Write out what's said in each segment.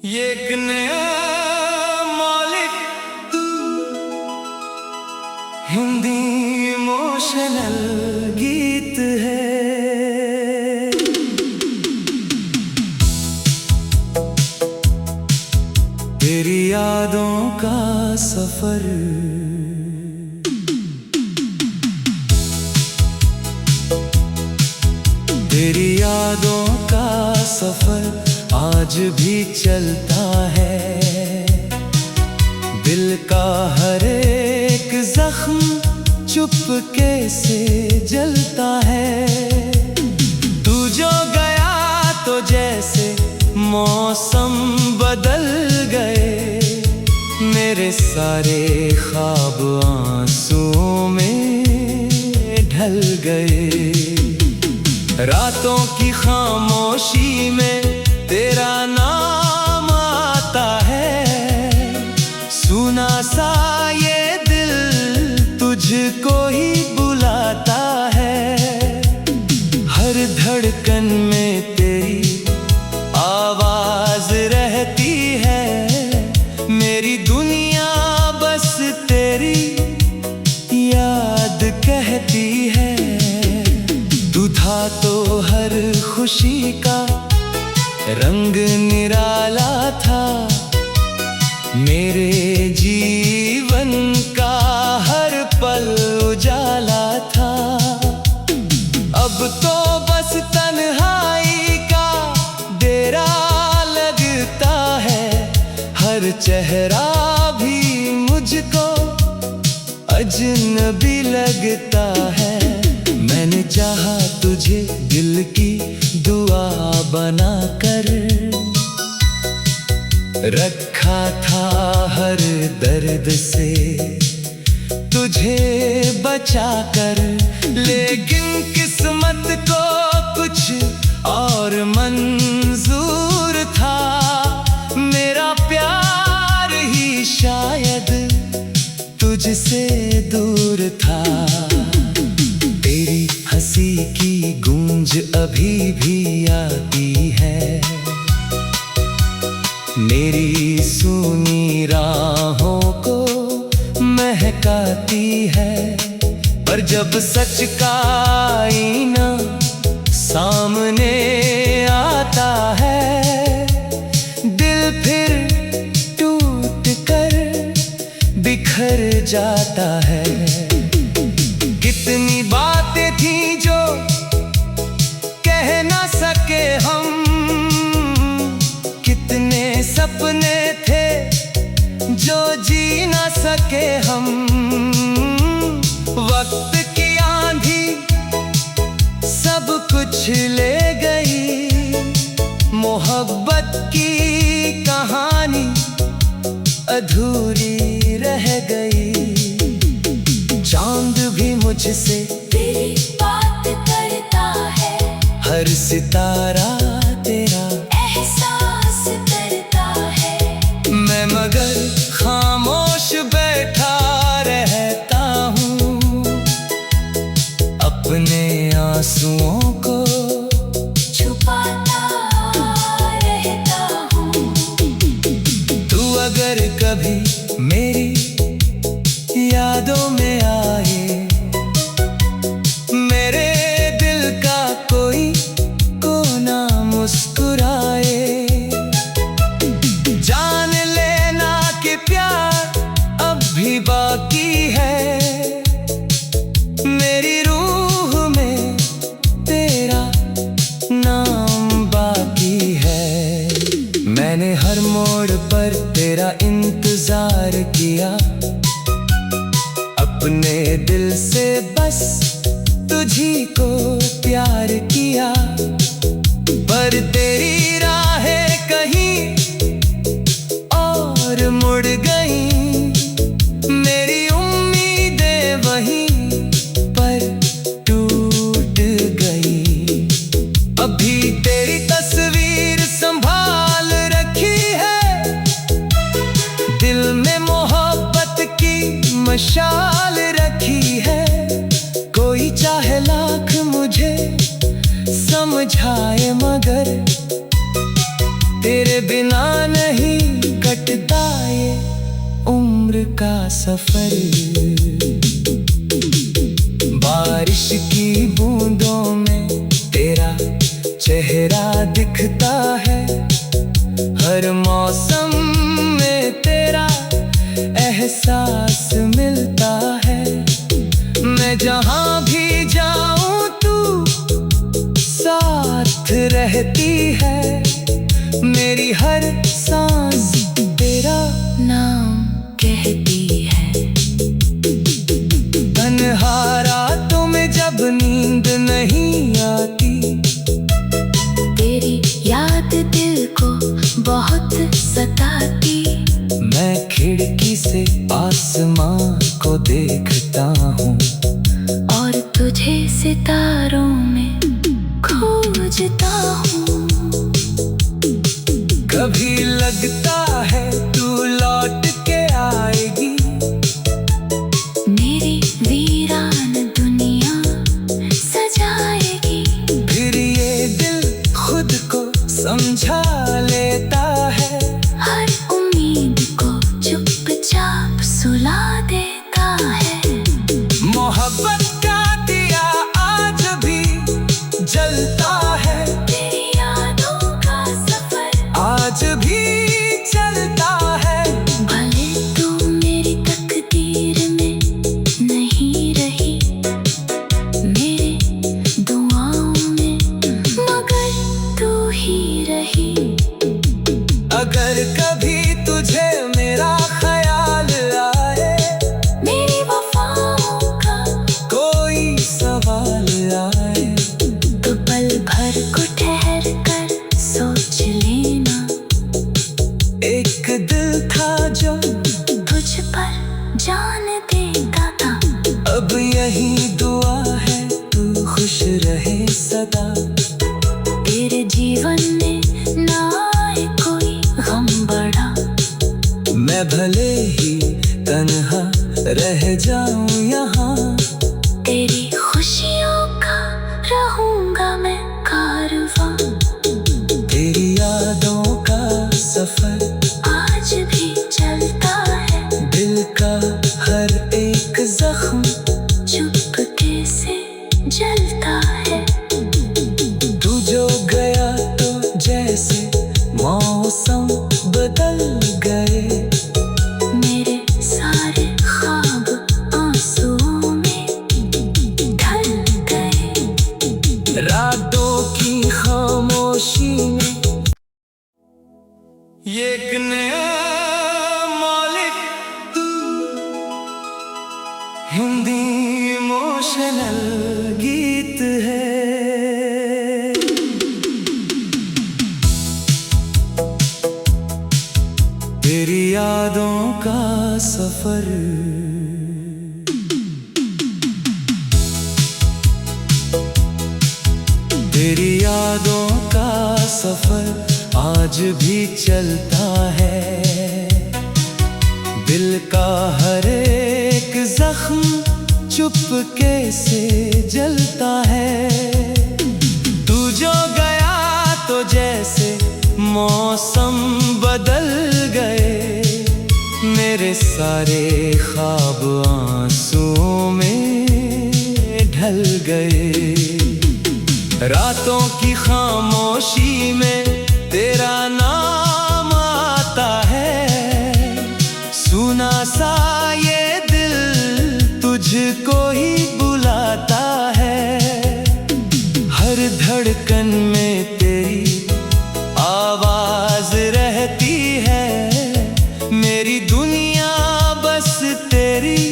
ये एक नया मौलिक हिंदी इमोशनल गीत है। तेरी यादों का सफर, तेरी यादों का सफर आज भी चलता है। दिल का हर एक जख्म चुपके से जलता है। तू जो गया तो जैसे मौसम बदल गए, मेरे सारे ख्वाब आंसुओं में ढल गए। रातों की खामोशी में तेरा नाम आता है, सुना सा ये दिल तुझको ही बुलाता है। हर धड़कन में तेरी आवाज रहती है, मेरी दुनिया बस तेरी याद कहती है। तू था तो हर खुशी का रंग निराला था, मेरे जीवन का हर पल उजाला था। अब तो बस तन्हाई का डेरा लगता है, हर चेहरा भी मुझको अजनबी लगता है। मैंने चाहा तुझे दिल की दुआ बनाकर, रखा था हर दर्द से तुझे बचाकर। लेकिन किस्मत को कुछ और मंजूर था, मेरा प्यार ही शायद तुझसे दूर था। तेरी हंसी की गूंज अभी भी आती है, मेरी सूनी राहों को महकाती है। पर जब सच का आईना सामने आता है, दिल फिर टूट कर बिखर जाता है। कितनी बातें थी जो कह ना सके हम, कितने सपने थे जो जी ना सके हम। वक्त की आंधी सब कुछ ले गई, मोहब्बत की कहानी अधूरी रह गई। चांद भी मुझसे तेरी बात करता है, हर सितारा तेरा एहसास करता है। मैं मगर खामोश बैठा रहता हूँ, अपने आंसुओं को छुपाता रहता हूँ। तू अगर कभी मेरी यादों में आए, मेरे दिल का कोई कोना मुस्कुराए, जान लेना कि प्यार अब भी बाकी है। मेरी रूह में तेरा नाम बाकी है। मैंने हर मोड़ पर तेरा इंतजार किया, अपने दिल से बस तुझी को प्यार किया। पर तेरी राहें कहीं और मुड़ गईं, मेरी उम्मीदें वहीं पर टूट गईं। अभी तेरी तस्वीर संभाल रखी है, दिल में मोहब्बत की मशाल रखी है। कोई चाहे लाख मुझे समझाए, मगर तेरे बिना नहीं मिटता ये उम्र का सफर। बारिश की बूंदों में तेरा चेहरा दिखता है, हर मौसम में तेरा एहसास मिलता है। मैं जहाँ भी जाऊँ तू साथ रहती है, मेरी हर सांस तेरा नाम कहती है। तन्हा रातों में जब नींद नहीं आती, तेरी याद दिल को बहुत सताती। मैं खिड़की से आसमां को देखता हूँ और तुझे सितारों में खोजता हूँ। कभी लगता है तू लौट के आएगी, मेरी वीरान दुनिया सजाएगी। फिर ये दिल खुद को समझा लेता है, हर उम्मीद को चुपचाप सुला देता है। मोहब्बत का दिया आज भी जलता है, तेरी यादों का सफर आज भी चलता है। भले तू मेरी तकदीर में नहीं रही, मेरे दुआओं में मगर तू ही रही। अगर कभी तुझे मेरा ख्याल आए, मेरी वफाओं का कोई सवाल आए, तो पल भर को ठहर कर सोच लेना। एक दिल था जो तुझ पर जान देता था। अब यही दुआ है तू खुश रहे सदा। तेरे जीवन में ना आए कोई गम बड़ा, मैं भले ही तन्हा रह जाऊं यहाँ, तेरी खुशियों का रहूंगा मैं कारवां। तेरी यादों का सफर आज भी चलता है, दिल का हर एक जख्म चुपके से जलता है। तू जो गया तो जैसे मौसम बदल गए, मेरे सारे ख्वाब आंसुओं में ढल गए। रातों की खामोशी में ये एक नया मौलिक हिंदी इमोशनल गीत है। तेरी यादों का सफर, तेरी यादों का सफर आज भी चलता है। दिल का हर एक जख्म चुपके से जलता है। तू जो गया तो जैसे मौसम बदल गए, मेरे सारे ख्वाब आंसुओं में ढल गए। रातों की खामोशी में तेरा नाम आता है, सुना सा ये दिल तुझको ही बुलाता है। हर धड़कन में तेरी आवाज रहती है, मेरी दुनिया बस तेरी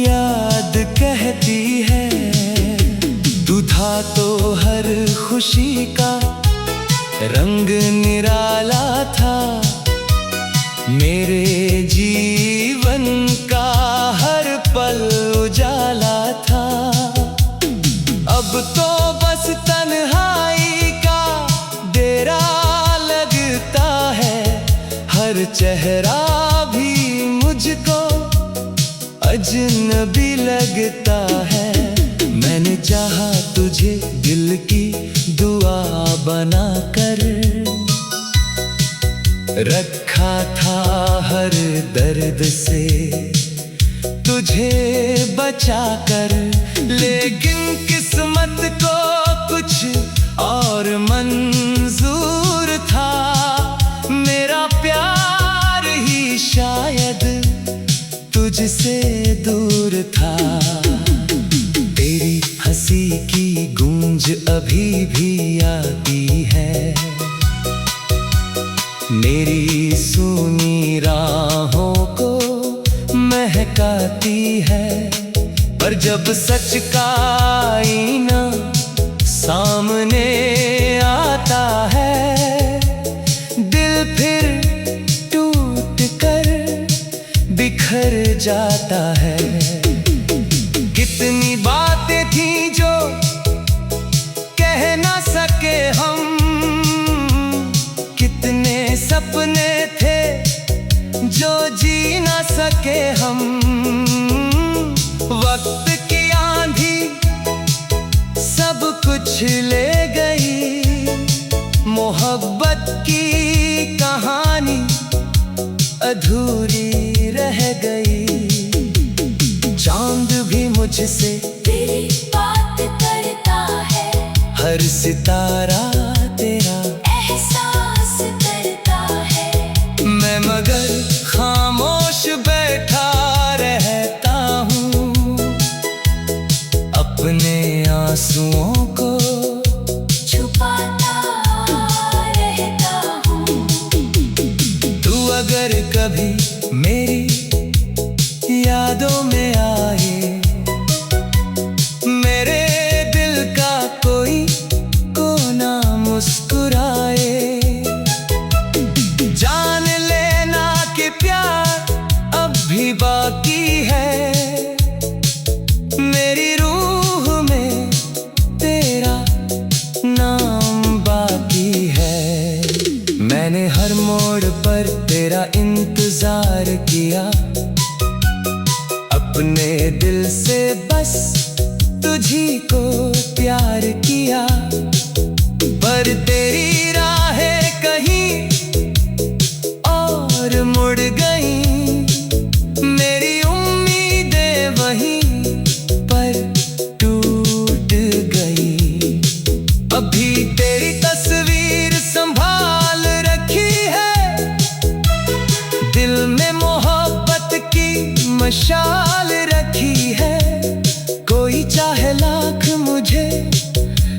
याद कहती है। तू था तो हर खुशी का रंग निराला था, मेरे जीवन का हर पल उजाला था। अब तो बस तन्हाई का डेरा लगता है, हर चेहरा भी मुझको अजनबी लगता है। मैंने चाहा तुझे दिल की दुआ बनाकर, रखा था हर दर्द से तुझे बचा कर, लेकिन किस्मत को कुछ और मंजूर था। मेरा प्यार ही शायद तुझसे दूर था। तेरी हंसी की गूंज अभी भी आती है, मेरी सूनी राहों को महकाती है। पर जब सच का आईना सामने आता है, दिल फिर टूट कर बिखर जाता है। कितनी बातें थी जो कह ना सके हम, कितने सपने थे जो जी ना सके हम। वक्त की आंधी सब कुछ ले गई, मोहब्बत की कहानी अधूरी रह गई। चांद भी मुझसे तेरी बात करता है, हर सितारा तेरा एहसास करता है। मैं मगर खामोश बैठा रहता हूँ, अपने आंसुओं को छुपाता रहता हूँ। तू अगर कभी मेरी यादों में आए, मेरे दिल का कोई कोना मुस्कुराए, जान लेना कि प्यार अब भी बाकी है। मेरी रूह में तेरा नाम बाकी है। मैंने हर मोड़ पर तेरा इंतजार किया, अपने दिल से बस तुझी को प्यार किया। पर तेरी राहें कहीं और मुड़ गईं, मेरी उम्मीदें वहीं पर टूट गई। अभी तेरी तस्वीर संभाल रखी है, दिल में मोहब्बत की मशाल रखी है। कोई चाहे लाख मुझे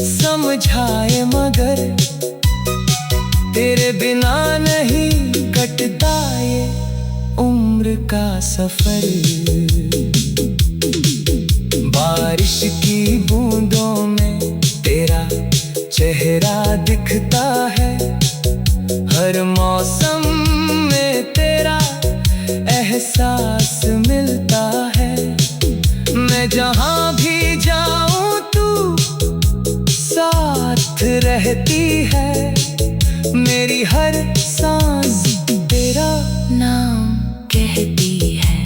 समझाए, मगर तेरे बिना नहीं कटता ये उम्र का सफर। बारिश की बूंदों में तेरा चेहरा दिखता है, हर मौसम में तेरा एहसास मिलता है। मैं जहाँ भी जाऊँ तू साथ रहती है, मेरी हर सांस तेरा नाम कहती है।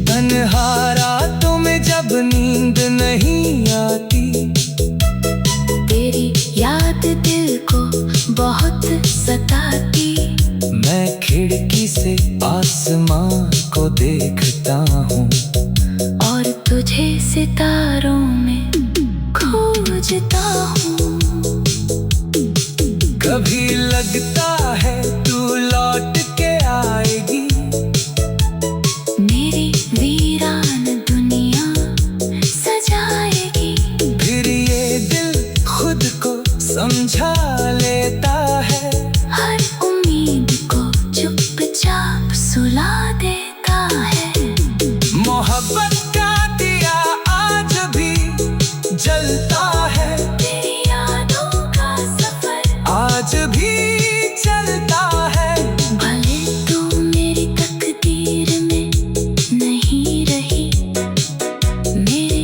तन्हा रातों में जब नींद नहीं आती, तेरी याद दिल को बहुत सताती। मैं खिड़की से आसमां को देखता हूँ, और तुझे सितारों में खोजता हूँ। कभी लगता है तू लौट के आएगी, मेरी वीरान दुनिया सजाएगी। फिर ये दिल खुद को समझा लेता है, हर उम्मीद को चुपचाप सुला देता है। मोहब्बत का दिया आज भी जलता है, तेरी यादों का सफर आज भी चलता है। भले तू मेरी तकदीर में नहीं रही, मेरे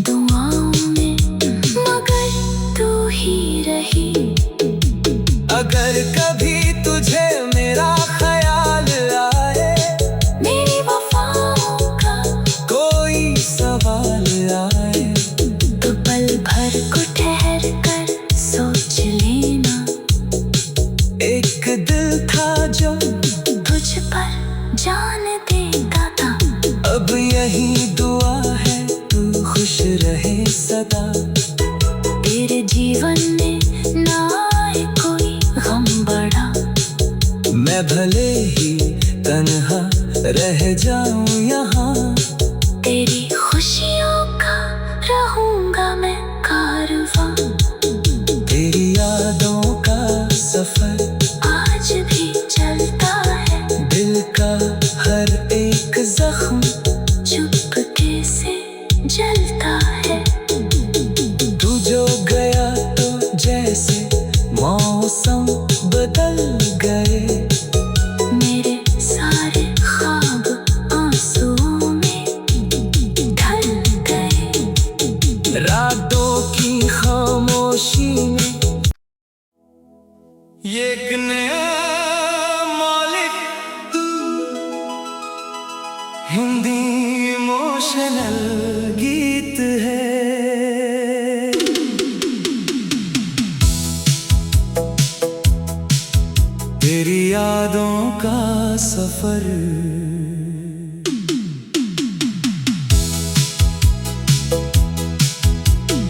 दुआओं में मगर तू ही रही। अगर कभी तुझे मेरा ख्याल आए, मेरी वफाओं का कोई सवाल आए, तो पल भर को ठहर कर सोच लेना। एक ही दुआ है तू खुश रहे सदा। तेरे जीवन में ना आए कोई गम बड़ा। मैं भले ही तन्हा रह जाऊं यहाँ, तेरी खुशियों का रहूंगा मैं कारवां। तेरी यादों का सफर आज भी चलता है। दिल का हर एक जख्म चुपके से जलता है। तू जो गया तो जैसे मौसम बदल गए। मेरे सारे ख्वाब आंसुओं में ढल गए। रातों की खामोशी में ये एक नया मौलिक हिंदी इमोशनल गीत है। तेरी यादों का सफर,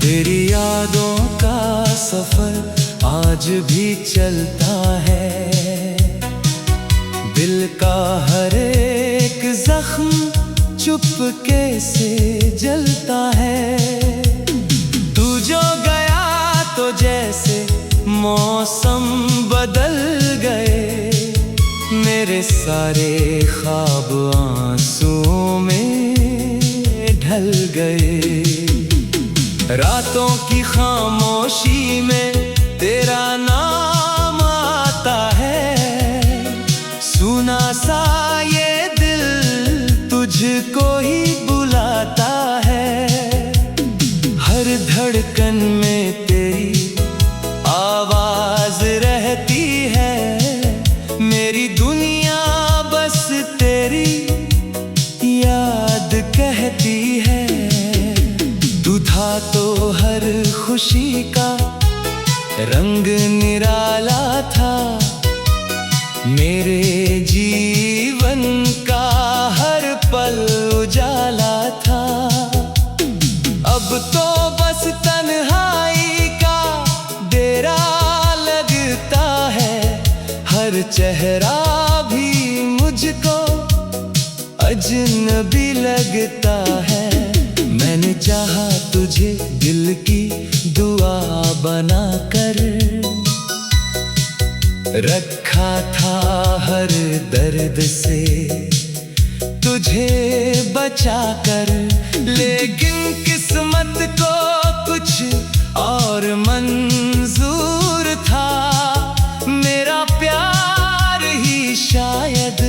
तेरी यादों का सफर आज भी चलता है। दिल का हर एक जख्म चुपके से जलता है। तू जो गया तो जैसे मौसम बदल गए। मेरे सारे ख्वाब आंसुओं में ढल गए। रातों की खामोशी में तेरा नाम आता है। सुना सा ये दिल तुझको ही बुलाता है। हर धड़कन में तेरी आवाज रहती है। मेरी दुनिया बस तेरी याद कहती है। तू था तो हर खुशी का रंग निराला था। मेरे जीवन का हर पल उजाला था। अब तो बस तन्हाई का डेरा लगता है। हर चेहरा भी मुझको अजनबी लगता है। मैंने चाहा तुझे दिल की दुआ बनाकर, रखा था हर दर्द से तुझे बचाकर। लेकिन किस्मत को कुछ और मंजूर था। मेरा प्यार ही शायद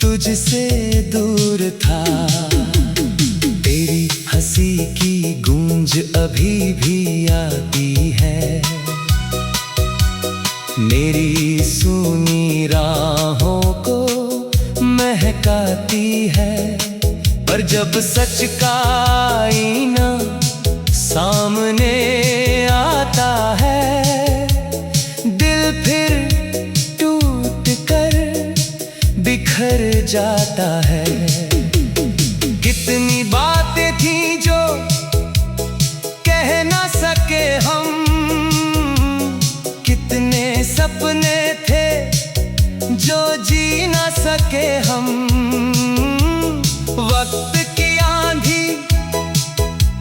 तुझसे दूर था। तेरी हंसी की गूंज अभी भी आती है। मेरी सूनी राहों को महकाती है। पर जब सच का आईना सामने आता है, दिल फिर टूट कर बिखर जाता है। कितनी बातें थी जो कह ना सके हम। कितने सपने थे जो जी ना सके हम। वक्त की आंधी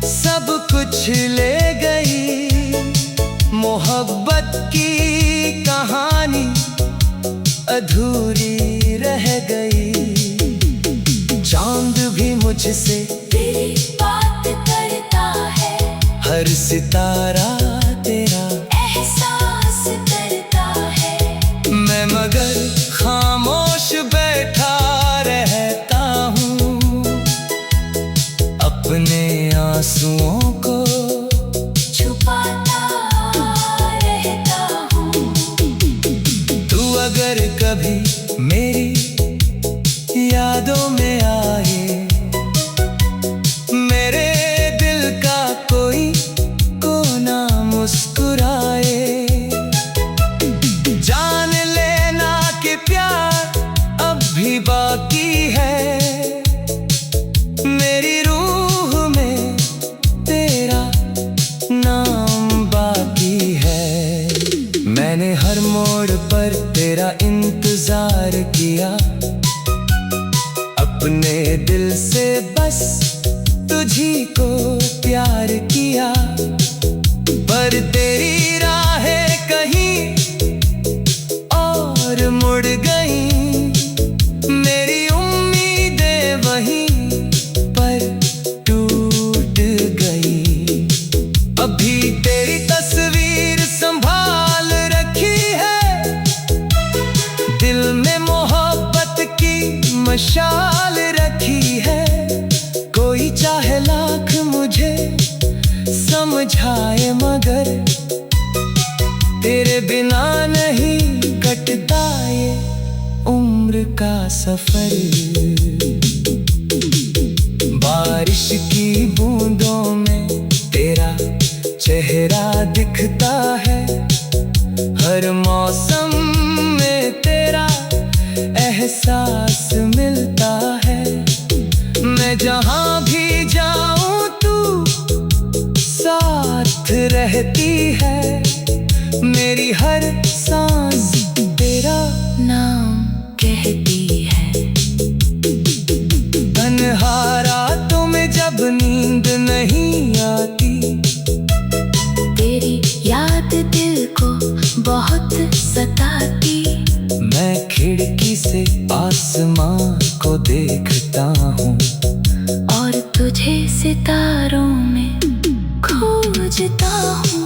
सब कुछ ले गई। मोहब्बत की कहानी अधूरी रह गई। चांद भी मुझसे तेरी बात करता है। हर सितारा तेरा एहसास करता है। मैं मगर खामोश बैठा रहता हूँ। अपने आंसुओं को छुपाता रहता हूँ। तू अगर कभी मेरी यादों में आए, मेरे दिल का कोई कोना मुस्कुराए। जान लेना कि प्यार अब भी बाकी है। मैंने हर मोड़ पर तेरा इंतजार किया, अपने दिल से बस तुझी को प्यार किया। पर तेरी राहें कहीं और मुड़ गईं, मेरी उम्मीदें वहीं पर टूट गई। अभी तेरी तस्वीर संभाल रखी है, दिल में मोहब्बत की मशाल रखी है। कोई चाहे लाख मुझे समझाए, मगर तेरे बिना नहीं कटता ये उम्र का सफर। बारिश की बूंदों में तेरा चेहरा दिखता है, हर मौसम में तेरा एहसास मिलता है। मैं जहाँ भी जाऊँ तू साथ रहती है, मेरी हर सांस तेरा नाम कहती है। तन्हा रातों में जब नींद नहीं आती, तेरी याद दिल को बहुत सताती। मैं खिड़की से आसमां को देखता हूँ और तुझे सितारों में खोजता हूँ।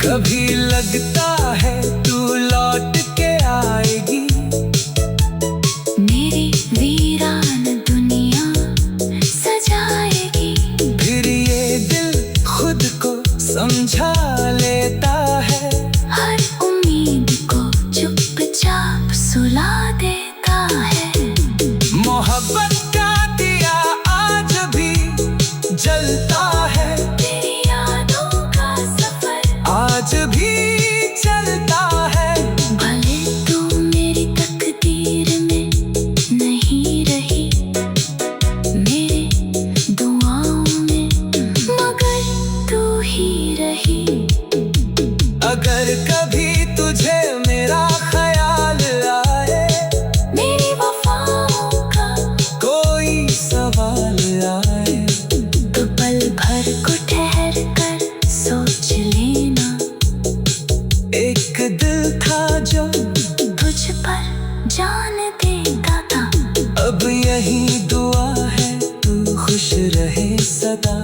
कभी लगता है तू लौट के आएगी, मेरी वीरान दुनिया सजाएगी। फिर ये दिल खुद को समझा लेता है, हर उम्मीद को चुपचाप सुला देता है। मोहब्बत का दिया आज भी जलता है, तेरी यादों का सफर आज भी चलता है। भले तू मेरी तकदीर में नहीं रही, मेरे दुआओं में मगर तू ही रही। अगर कभी तुझे मेरा ख्याल आए, मेरी वफाओं का कोई सवाल आए, तो पल भर को ठहर कर सोच लेना। एक दिल था जो तुझ पर जान देता था, अब यही दुआ है तू खुश रहे सदा।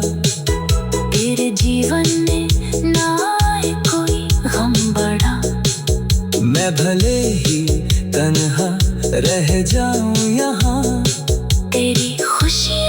तेरे जीवन में ना आए कोई गम बड़ा, मैं भले ही तन्हा रह जाऊं यहाँ, तेरी खुशी